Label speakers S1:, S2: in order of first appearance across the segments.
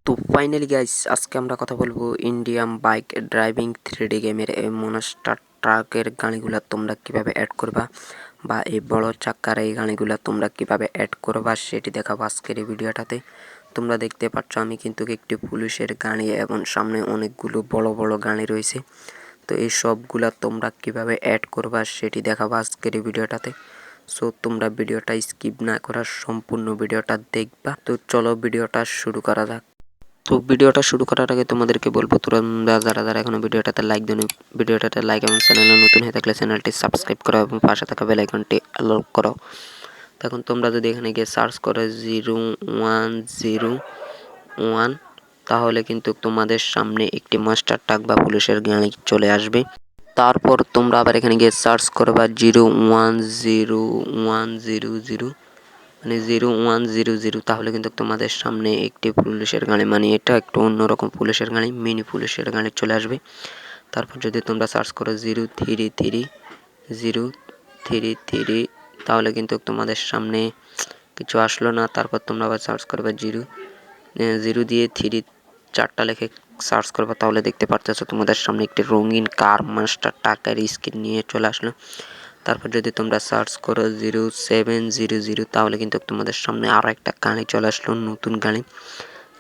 S1: তো finally guys আজকে আমরা কথা বলবো ইন্ডিয়ান বাইক ড্রাইভিং 3D গেমের এই মনস্টার ট্রাকের গাড়িগুলা তোমরা কিভাবে অ্যাড করবা বা এই বড় চাকার এই গাড়িগুলা তোমরা কিভাবে অ্যাড করবা সেটি দেখাবো আজকের এই ভিডিওটাতে। তোমরা দেখতে পাচ্ছ আমি কিন্তু একটি পুলিশের গাড়ি এবং সামনে অনেকগুলো বড় বড় গাড়ি রয়েছে। তো এই সবগুলা তোমরা কিভাবে অ্যাড করবা সেটি দেখাবো আজকের এই ভিডিওটাতে। সো তোমরা ভিডিওটা স্কিপ না করার সম্পূর্ণ ভিডিওটা দেখবা। তো চলো ভিডিওটা শুরু করা যাক। তো ভিডিওটা শুরু করার আগে তোমাদেরকে বলবো তোমরা যারা এখনো ভিডিওটাতে লাইক দেন, ভিডিওটাতে লাইক এবং চ্যানেলে নতুন হয়ে থাকলে চ্যানেলটি সাবস্ক্রাইব করো এবং পাশে থাকা বেল আইকনটি অল করো। তখন তোমরা যদি এখানে গিয়ে সার্চ করো 0101 তাহলে কিন্তু তোমাদের সামনে একটি মাস্টার ট্রাক বা পুলিশের গাড়ি চলে আসবে। তারপর তোমরা আবার এখানে গিয়ে সার্চ করবা 010100 মানে 0100 তাহলে কিন্তু তোমাদের সামনে একটি পুলিশের গাড়ি, মানে এটা একটু অন্যরকম পুলিশের গাড়ি, মিনি পুলিশের গাড়ি চলে আসবে। তারপর যদি তোমরা সার্চ করো 033 তাহলে কিন্তু তোমাদের সামনে কিছু আসলো না। তারপর তোমরা আবার সার্চ করবে জিরো দিয়ে 3 চারটা লেখে সার্চ করবে, তাহলে দেখতে পারতেছো তোমাদের সামনে একটি রঙিন কার মাস্টার ট্রাকের স্ক্রিন নিয়ে চলে আসলো। তারপর যদি তোমরা সার্চ করো 0700 তাহলে কিন্তু তোমাদের সামনে আরও একটা গাড়ি চলে আসলো, নতুন গাড়ি,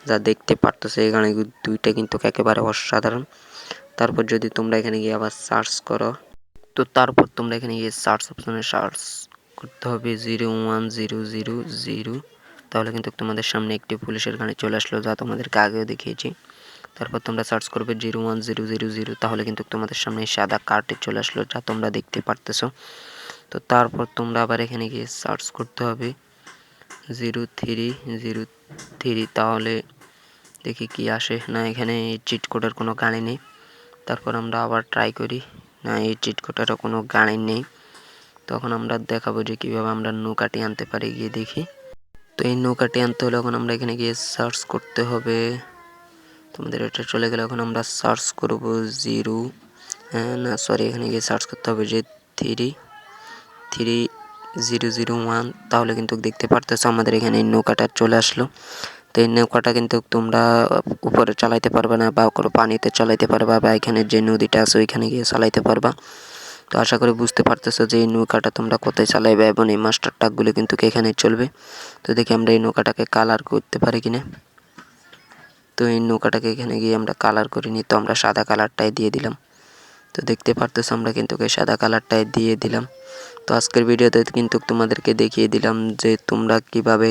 S1: যা দেখতে পারতেছো এই গাড়ি দুইটা কিন্তু একেবারে অসাধারণ। তারপর যদি তোমরা এখানে গিয়ে আবার সার্চ করো, তো তারপর তোমরা এখানে গিয়ে সার্চ অপশনে সার্চ করতে হবে 01000, তাহলে কিন্তু তোমাদের সামনে একটি পুলিশের গাড়ি চলে আসলো, যা তোমাদেরকে আগেও দেখিয়েছি। তারপর তোমরা সার্চ করবে 01000, তাহলে কিন্তু তোমাদের সামনে সাদা কার্ডটি চলে আসলো, যা তোমরা দেখতে পারতেছো। তো তারপর তোমরা আবার এখানে গিয়ে সার্চ করতে হবে 0303, তাহলে দেখি কি আসে। না, এখানে চিট কোডের কোনো গাড়ি নেই। তারপর আমরা আবার ট্রাই করি, না এই চিট কোডেরও কোনো গাড়ি নেই। তখন আমরা দেখাবো যে কীভাবে আমরা নৌকাটি আনতে পারি, গিয়ে দেখি। তো এই নৌকাটি আনতে হলে এখন আমরা এখানে গিয়ে সার্চ করতে হবে, তোমাদের এটা চলে গেলে এখন আমরা সার্চ করব এখানে গিয়ে সার্চ করতে হবে যে 33001, তাহলে কিন্তু দেখতে পারতেছো আমাদের এখানে এই নৌকাটা চলে আসলো। তো এই নৌকাটা কিন্তু তোমরা উপরে চালাইতে পারবে না, বা কোনো পানিতে চালাইতে পারবা, বা এখানে যে নদীটা আছে ওইখানে গিয়ে চালাইতে পারবা। তো আশা করি বুঝতে পারতেছো যে এই নৌকাটা তোমরা কোথায় চালাইবে এবং এই মাস্টার ট্রাকগুলো কিন্তু এখানে চলবে। তো দেখি আমরা এই নৌকাটাকে কালার করতে পারি কিনা। তো এই নৌকাটাকে এখানে গিয়ে আমরা কালার করিনি, তো আমরা সাদা কালারটাই দিয়ে দিলাম। তো দেখতে পারতেছো আমরা কিন্তু এই সাদা কালারটাই দিয়ে দিলাম। তো আজকের ভিডিওতে কিন্তু তোমাদেরকে দেখিয়ে দিলাম যে তোমরা কিভাবে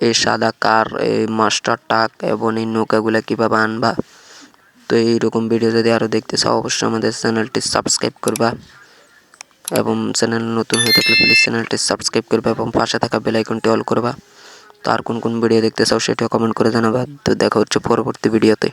S1: এই সাদা কার, এই মাস্টার ট্রাক এবং এই নৌকাগুলো কিভাবে আনবা। তো এইরকম ভিডিও যদি আরও দেখতে চাও অবশ্যই আমাদের চ্যানেলটি সাবস্ক্রাইব করবা, এবং চ্যানেল নতুন হয়ে থাকলে প্লিজ চ্যানেলটি সাবস্ক্রাইব করবা এবং পাশে থাকা বেল আইকনটি অল করবা। তো আর কোন ভিডিও দেখতে চাও সেটাও কমেন্ট করে জানাবা। তো দেখা হচ্ছে পরবর্তী ভিডিওতে।